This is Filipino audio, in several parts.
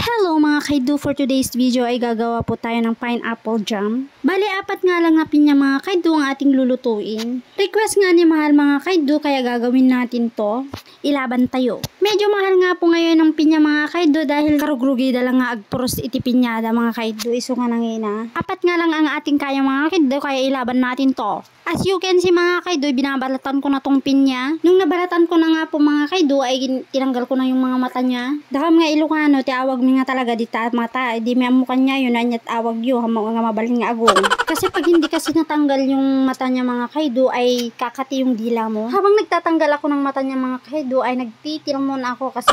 Hello mga kaido, for today's video ay gagawa po tayo ng pineapple jam. Bali, 4 nga lang na pinya mga kaido ang ating lulutuin. Request nga ni Mahal mga kaido, kaya gagawin natin to. Ilaban tayo. Medyo mahal nga po ngayon ng pinya mga kaido dahil karugrugi lang nga agpuros iti pinyada mga kaido. Iso nga nangina. 4 nga lang ang ating kaya mga kaido, kaya ilaban natin to. As you can see mga kaido, binabalatan ko na tong pinya. Nung nabalatan ko na nga po mga kaido, ay tinanggal ko na yung mga mata niya. Dakam nga Ilocano, tiawag mi nga talaga di ta mata. Di mi amukan niya yun, anyat awag yun, hamaw nga mabalin nga agong. Kasi pag hindi kasi natanggal yung mata niya mga kaido, ay kakati yung dila mo. Habang nagtatanggal ako ng mata niya mga kaido, ay nagtitil muna ako kasi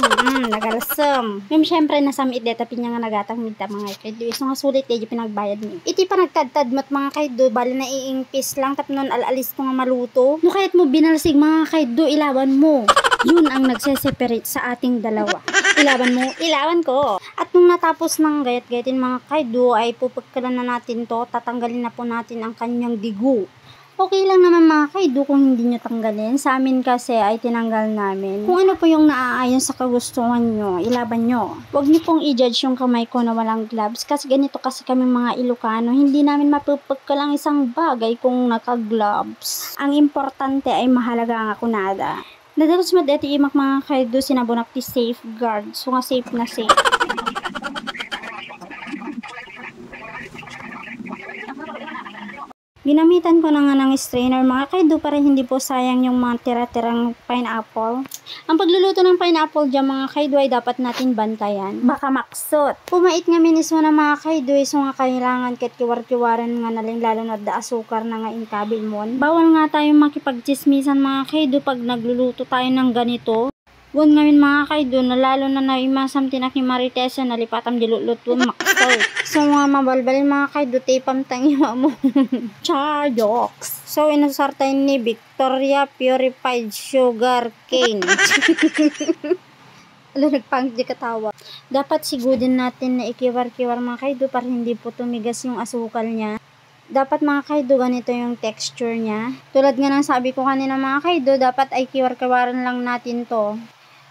nagalasam. Yung syempre nasamit deta pinya nga nagatang minta mga kaido. Iso nga sulit di pinagbayad mi. Iti pa nagtadtad mat mga kaido, bali na iingpis lang tapno alalis ko nga maluto. No kahit mo binalsig mga kaido, ilaban mo. Yun ang nagse-separate sa ating dalawa. Ilaban mo, ilaban ko. At nung natapos ng gayat-gayatin mga kaido, ay pupagkalan na natin to. Tatanggalin na po natin ang kanyang digo. Okay lang naman mga kaido kung hindi nyo tanggalin. Sa amin kasi ay tinanggal namin. Kung ano po yung naaayon sa kagustuhan nyo, ilaban nyo. Huwag nyo pong i-judge yung kamay ko na walang gloves. Kasi ganito kasi kami mga Ilocano, hindi namin mapupagkalang isang bagay kung naka-gloves. Ang importante ay mahalaga ang akunada. Nadalos madeti imak mga kaido, sinabunak ti safeguard. So nga safe na safe. Ginamitan ko na nga ng strainer mga kaido para hindi po sayang yung mga tira-tirang pineapple. Ang pagluluto ng pineapple jam mga kaido ay dapat natin bantayan. Baka maksot. Pumait nga minismo na mga kaido, so nga kailangan ket kiwar-kiwaran nga naling lalo na da asukar na nga inkabil mon. Bawal nga tayong makipagchismisan mga kaido pag nagluluto tayo ng ganito. Gun ngamin mga kaido na lalo na naimasam tinak ni Maritesa na lipatam diluluto maksaw. So mga mabalbalin mga kaido, tapam tangyo mo. Char jokes. So inasartay ni Victoria Purified Sugar Cane. Alam, nagpangdi katawa. Dapat sigudin natin na ikiwar-kiwar mga kaido para hindi po tumigas yung asukal niya. Dapat mga kaido ganito yung texture niya. Tulad nga ng sabi ko kanina mga kaido, dapat ay kiwar-kiwaran lang natin to.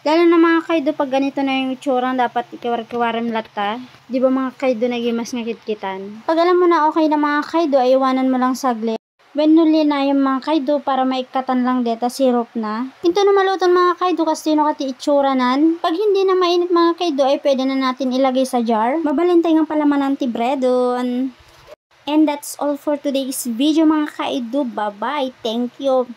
Lalo na mga kaido pag ganito na yung itsura, dapat ikiwar-kiwaran lata. Di ba mga kaido nagimas nga kitkitan? Pag alam mo na okay na mga kaido, ay iwanan mo lang saglit. When nuli na yung mga kaido para maikatan lang deta syrup na. Ito na maluton mga kaido kasi sino kati itsura nan. Pag hindi na mainit mga kaido, ay pwede na natin ilagay sa jar. Mabalintay ng palaman ng tibredon. And that's all for today's video mga kaido. Bye-bye. Thank you.